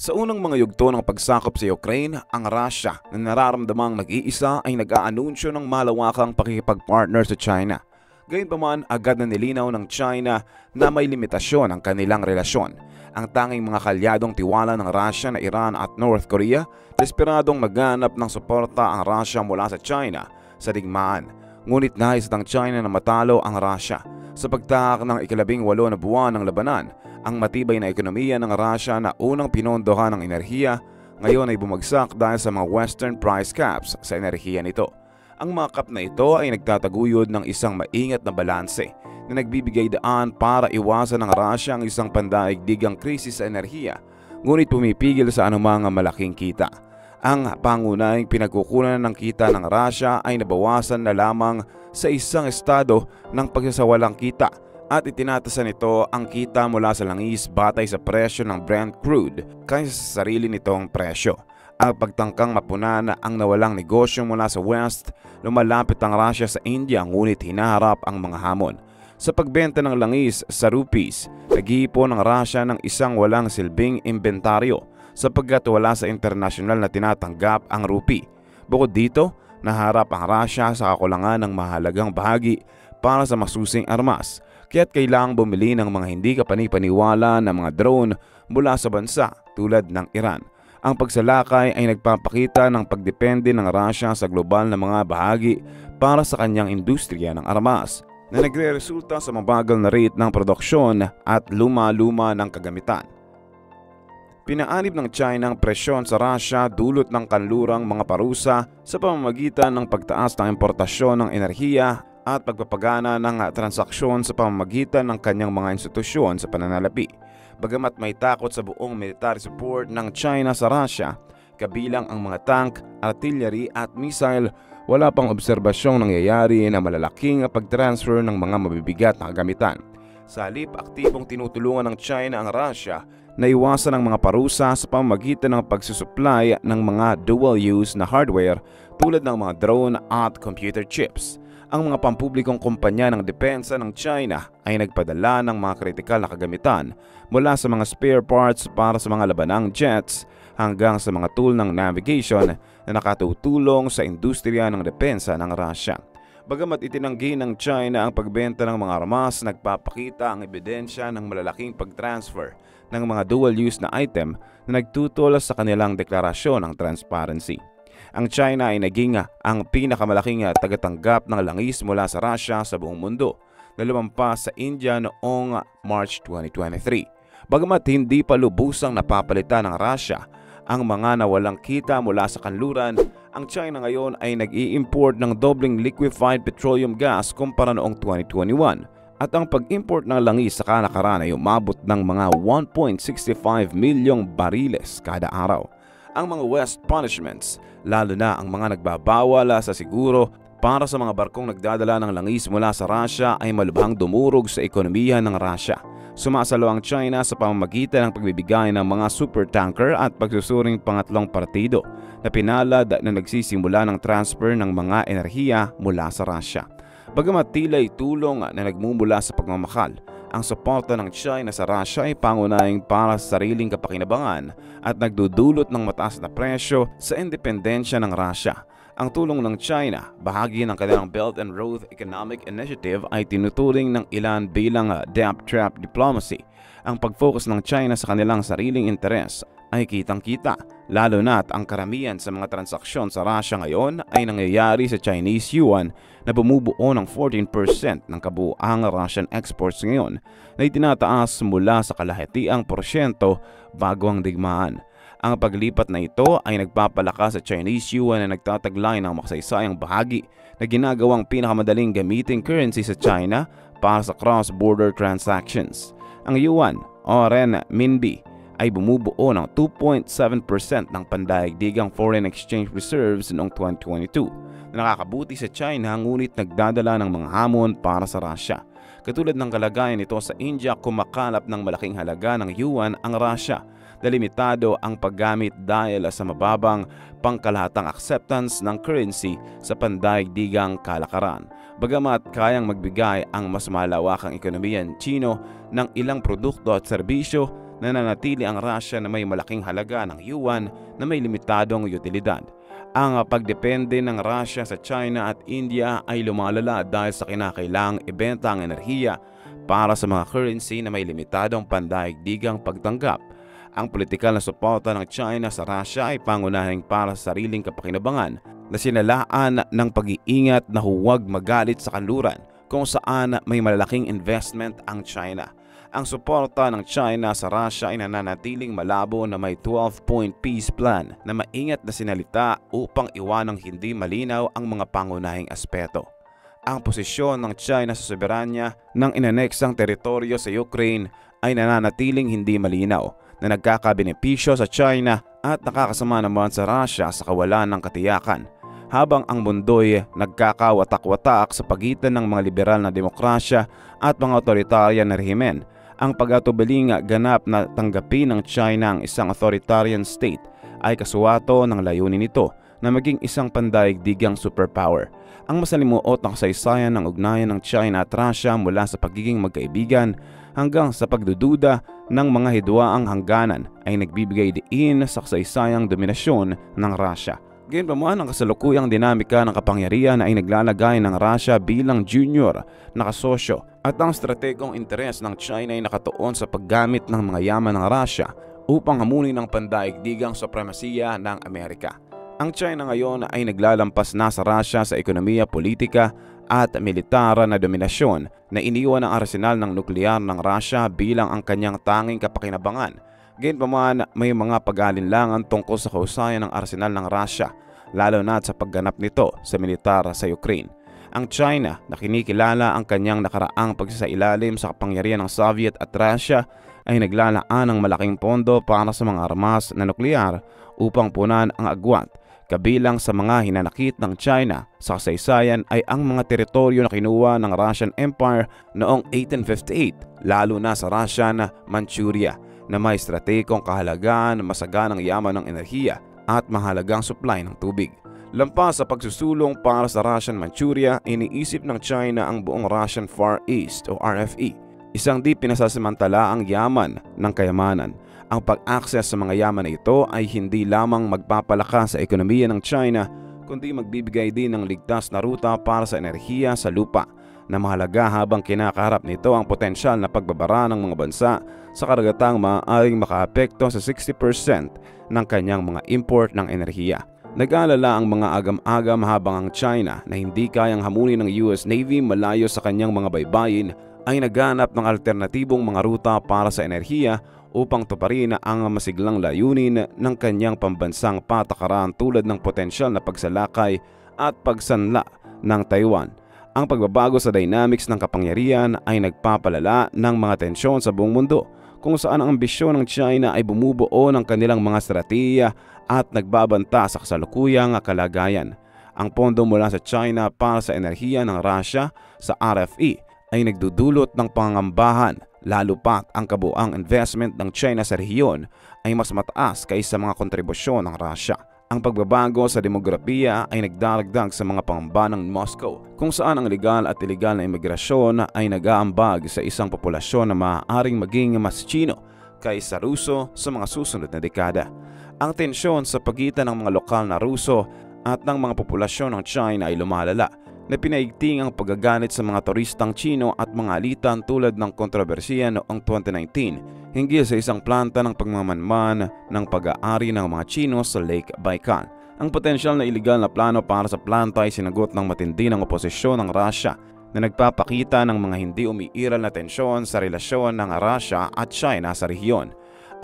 Sa unang mga yugto ng pagsakop sa Ukraine, ang Russia na nararamdamang nag-iisa ay nag-aanunsyo ng malawakang pakikipag-partner sa China. Gayunpaman, agad na nilinaw ng China na may limitasyon ang kanilang relasyon. Ang tanging mga kalyadong tiwala ng Russia na Iran at North Korea, desperadong maghanap ng suporta ang Russia mula sa China sa digmaan. Ngunit nais ng China na matalo ang Russia. Sa pagtaak ng ika-18 na buwan ng labanan, ang matibay na ekonomiya ng Russia na unang pinondohan ng enerhiya ngayon ay bumagsak dahil sa mga Western price caps sa enerhiya nito. Ang mga cap na ito ay nagtataguyod ng isang maingat na balanse na nagbibigay daan para iwasan ng Russia ang isang pandaigdigang krisis sa enerhiya, ngunit pumipigil sa anumang malaking kita. Ang pangunahing pinagkukunan ng kita ng Russia ay nabawasan na lamang sa isang estado ng pagsasawalang kita at itinatasan nito ang kita mula sa langis batay sa presyo ng Brent crude kaysa sa sarili nitong presyo. Ang pagtangkang mapunan ang nawalang negosyo mula sa West, lumalapit ang Russia sa India ngunit hinaharap ang mga hamon. Sa pagbenta ng langis sa rupees, nag-iipon ang Russia ng isang walang silbing inventaryo sapagkat wala sa internasyonal na tinatanggap ang rupee. Bukod dito, naharap ang Russia sa kakulangan ng mahalagang bahagi para sa masusing armas, kaya't kailangang bumili ng mga hindi kapanipaniwala na mga drone mula sa bansa tulad ng Iran. Ang pagsalakay ay nagpapakita ng pagdepende ng Russia sa global na mga bahagi para sa kanyang industriya ng armas na nagre-resulta sa mabagal na rate ng produksyon at luma-luma ng kagamitan. Pinaanib ng China ang presyon sa Russia dulot ng kanlurang mga parusa sa pamamagitan ng pagtaas ng importasyon ng enerhiya at pagpapagana ng transaksyon sa pamamagitan ng kanyang mga institusyon sa pananalapi. Bagamat may takot sa buong military support ng China sa Russia, kabilang ang mga tank, artillery at missile, wala pang obserbasyong nangyayari na malalaking pag-transfer ng mga mabibigat na kagamitan. Sa halip, aktibong tinutulungan ng China ang Russia na iwasan ang mga parusa sa pamamagitan ng pagsusupply ng mga dual-use na hardware tulad ng mga drone at computer chips. Ang mga pampublikong kumpanya ng depensa ng China ay nagpadala ng mga kritikal na kagamitan mula sa mga spare parts para sa mga labanang jets hanggang sa mga tool ng navigation na nakatutulong sa industriya ng depensa ng Russia. Bagamat itinanggi ng China ang pagbenta ng mga armas, nagpapakita ang ebidensya ng malalaking pag-transfer ng mga dual-use na item na nagtutol sa kanilang deklarasyon ng transparency. Ang China ay naging ang pinakamalaking tagatanggap ng langis mula sa Russia sa buong mundo na lumampas sa India noong March 2023. Bagamat hindi pa lubusang napapalitan ng Russia ang mga nawalang kita mula sa kanluran, ang China ngayon ay nag-i-import ng dobling liquefied petroleum gas kumpara noong 2021 at ang pag-import ng langis sa kalakaran ay umabot ng mga 1.65 milyong bariles kada araw. Ang mga West punishments, lalo na ang mga nagbabawal sa siguro para sa mga barkong nagdadala ng langis mula sa Russia ay malubhang dumurog sa ekonomiya ng Russia. Sumasalo ang China sa pamamagitan ng pagbibigay ng mga supertanker at pagsusuring pangatlong partido na pinalad na nagsisimula ng transfer ng mga enerhiya mula sa Russia. Bagamat tila'y tulong na nagmumula sa pagmamakal, ang suporta ng China sa Russia ay pangunahing para sa sariling kapakinabangan at nagdudulot ng mataas na presyo sa independensya ng Russia. Ang tulong ng China, bahagi ng kanilang Belt and Road Economic Initiative, ay tinuturing ng ilan bilang debt trap diplomacy. Ang pag-focus ng China sa kanilang sariling interes ay kitang-kita, lalo na't ang karamihan sa mga transaksyon sa Russia ngayon ay nangyayari sa Chinese yuan na bumubuo ng 14% ng kabuuang Russian exports ngayon na itinataas mula sa kalahatiang porsyento bago ang digmaan. Ang paglipat na ito ay nagpapalakas sa Chinese yuan na nagtataglay ng makasaysayang bahagi na ginagawang pinakamadaling gamiting currency sa China para sa cross-border transactions. Ang yuan o renminbi ay bumubuo ng 2.7% ng pandaigdigang foreign exchange reserves noong 2022 na nakakabuti sa China ngunit nagdadala ng mga hamon para sa Russia. Katulad ng kalagayan nito sa India, kumakalap ng malaking halaga ng yuan ang Russia na limitado ang paggamit dahil sa mababang pangkalahatang acceptance ng currency sa pandaigdigang kalakaran. Bagamat kayang magbigay ang mas malawakang ekonomiya Chino ng ilang produkto at serbisyo, nananatili ang Russia na may malaking halaga ng yuan na may limitadong utilidad. Ang pagdepende ng Russia sa China at India ay lumalala dahil sa kinakailangang ibenta ang enerhiya para sa mga currency na may limitadong pandaigdigang pagtanggap. Ang politikal na suporta ng China sa Russia ay pangunahing para sa sariling kapakinabangan na sinalaan ng pag-iingat na huwag magalit sa kanluran kung saan may malalaking investment ang China. Ang suporta ng China sa Russia ay nananatiling malabo na may 12-point peace plan na maingat na sinalita upang iwanang hindi malinaw ang mga pangunahing aspeto. Ang posisyon ng China sa soberanya ng inaneksang teritoryo sa Ukraine ay nananatiling hindi malinaw na nagkakabenepisyo sa China at nakakasama naman sa Russia sa kawalan ng katiyakan. Habang ang mundo'y nagkakawatak-watak sa pagitan ng mga liberal na demokrasya at mga authoritarian na rehimen, ang pag-atubiling ganap na tanggapin ng China ang isang authoritarian state ay kasuwato ng layunin nito na maging isang pandaigdigang superpower. Ang masalimuot na kasaysayan ng ugnayan ng China at Russia mula sa pagiging magkaibigan hanggang sa pagdududa ng mga hidwaang hangganan ay nagbibigay diin sa kasaysayang dominasyon ng Russia. Gayunpaman, ang kasalukuyang dinamika ng kapangyarihan ay naglalagay ng Russia bilang junior na kasosyo at ang estrategong interes ng China ay nakatuon sa paggamit ng mga yaman ng Russia upang hamunin ang pandaigdigang supremasiya ng Amerika. Ang China ngayon ay naglalampas na sa Russia sa ekonomiya, politika at militar na dominasyon na iniwan ang arsenal ng nuklear ng Russia bilang ang kanyang tanging kapakinabangan. Gayunpaman, may mga pag-aalinlangan tungkol sa kahusayan ng arsenal ng Russia, lalo na sa pagganap nito sa militar sa Ukraine. Ang China, na kinikilala ang kanyang nakaraang pagsasailalim sa kapangyarihan ng Soviet at Russia, ay naglalaan ng malaking pondo para sa mga armas na nuklear upang punan ang agwat. Kabilang sa mga hinanakit ng China sa kasaysayan ay ang mga teritoryo na kinuha ng Russian Empire noong 1858, lalo na sa Russian Manchuria, na may estratehikong kahalagaan, masaganang yaman ng enerhiya at mahalagang supply ng tubig. Lampas sa pagsusulong para sa Russian Manchuria, iniisip ng China ang buong Russian Far East o RFE, isang di pinasasamantala ang yaman ng kayamanan. Ang pag-access sa mga yaman na ito ay hindi lamang magpapalakas sa ekonomiya ng China, kundi magbibigay din ng ligtas na ruta para sa enerhiya sa lupa na mahalaga habang kinakaharap nito ang potensyal na pagbabara ng mga bansa sa karagatang maaaring makaapekto sa 60% ng kanyang mga import ng enerhiya. Nag-aalala ang mga agam-agam habang ang China na hindi kayang hamunin ng US Navy malayo sa kanyang mga baybayin ay naghanap ng alternatibong mga ruta para sa enerhiya upang tuparin ang masiglang layunin ng kanyang pambansang patakaran tulad ng potensyal na pagsalakay at pagsanla ng Taiwan. Ang pagbabago sa dynamics ng kapangyarihan ay nagpapalala ng mga tensyon sa buong mundo, kung saan ang ambisyon ng China ay bumubuo ng kanilang mga estratehiya at nagbabanta sa kasalukuyang kalagayan. Ang pondo mula sa China para sa enerhiya ng Russia sa RFE ay nagdudulot ng pangangambahan, lalo pat ang kabuang investment ng China sa rehiyon ay mas mataas kaysa mga kontribusyon ng Russia. Ang pagbabago sa demografiya ay nagdaragdag sa mga pangamba ng Moscow, kung saan ang legal at iligal na imigrasyon ay nag-aambag sa isang populasyon na maaaring maging mas Chino kaysa Ruso sa mga susunod na dekada. Ang tensyon sa pagitan ng mga lokal na Ruso at ng mga populasyon ng China ay lumalala, na pinaigting ang paggaganit sa mga turistang Chino at mga alitan tulad ng kontrobersiya noong 2019 hinggil sa isang planta ng pagmamanman ng pag-aari ng mga Chino sa Lake Baikal. Ang potensyal na iligal na plano para sa planta ay sinagot ng matindi ng oposisyon ng Russia na nagpapakita ng mga hindi umiiral na tensyon sa relasyon ng Russia at China sa rehiyon.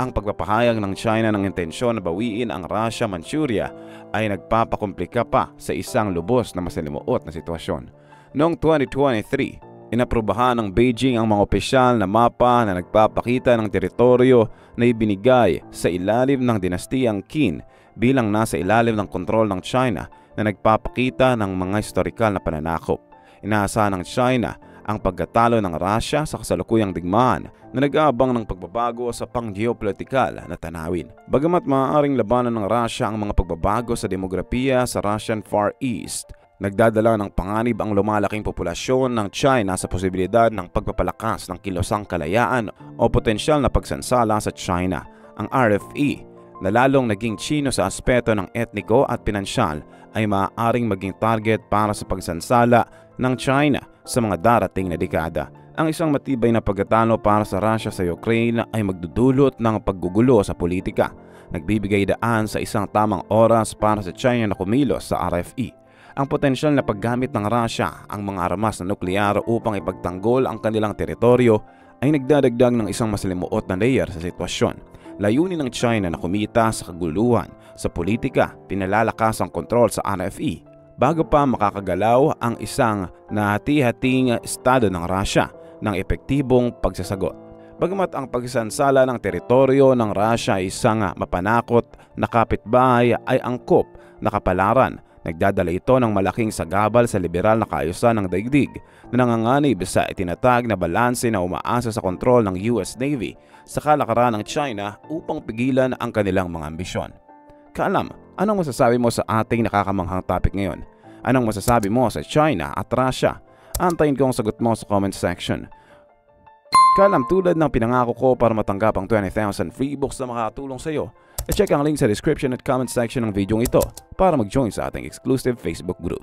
Ang pagpapahayag ng China ng intensyon na bawiin ang Russia Manchuria ay nagpapakomplika pa sa isang lubos na masalimuot na sitwasyon. Noong 2023, inaprubahan ng Beijing ang mga opisyal na mapa na nagpapakita ng teritoryo na ibinigay sa ilalim ng dinastiyang Qin bilang nasa ilalim ng kontrol ng China na nagpapakita ng mga historikal na pananakop. Inaasahan ng China ang pagkatalo ng Russia sa kasalukuyang digmaan na nag-aabang ng pagbabago sa pang-geopolitikal na tanawin. Bagamat maaaring labanan ng Russia ang mga pagbabago sa demografiya sa Russian Far East, Nagdadala ng panganib ang lumalaking populasyon ng China sa posibilidad ng pagpapalakas ng kilosang kalayaan o potensyal na pagsansala sa China. Ang RFE, na lalong naging Chino sa aspeto ng etniko at pinansyal, ay maaaring maging target para sa pagsansala ng China sa mga darating na dekada. Ang isang matibay na pagkatalo para sa Russia sa Ukraine ay magdudulot ng paggugulo sa politika. Nagbibigay daan sa isang tamang oras para sa China na kumilos sa RFE. Ang potensyal na paggamit ng Russia ang mga armas na nuklear upang ipagtanggol ang kanilang teritoryo ay nagdadagdag ng isang masalimuot na layer sa sitwasyon. Layunin ng China na kumita sa kaguluhan sa politika, pinalalakas ang kontrol sa RFE bago pa makakagalaw ang isang nahati-hating estado ng Russia ng epektibong pagsasagot. Bagamat ang pagsansala ng teritoryo ng Russia ay isang mapanakot na kapitbahay ay angkop na kapalaran, nagdadala ito ng malaking sagabal sa liberal na kaayusan ng daigdig na nanganganib sa itinatag na balanse na umaasa sa kontrol ng US Navy sa kalakaran ng China upang pigilan ang kanilang mga ambisyon. Kaalam, anong masasabi mo sa ating nakakamanghang topic ngayon? Anong masasabi mo sa China at Russia? Antayin ko ang sagot mo sa comment section. Kaalam, tulad ng pinangako ko para matanggap ang 20,000 free books na makatulong sa iyo, i-check ang link sa description at comment section ng video ito para mag-join sa ating exclusive Facebook group.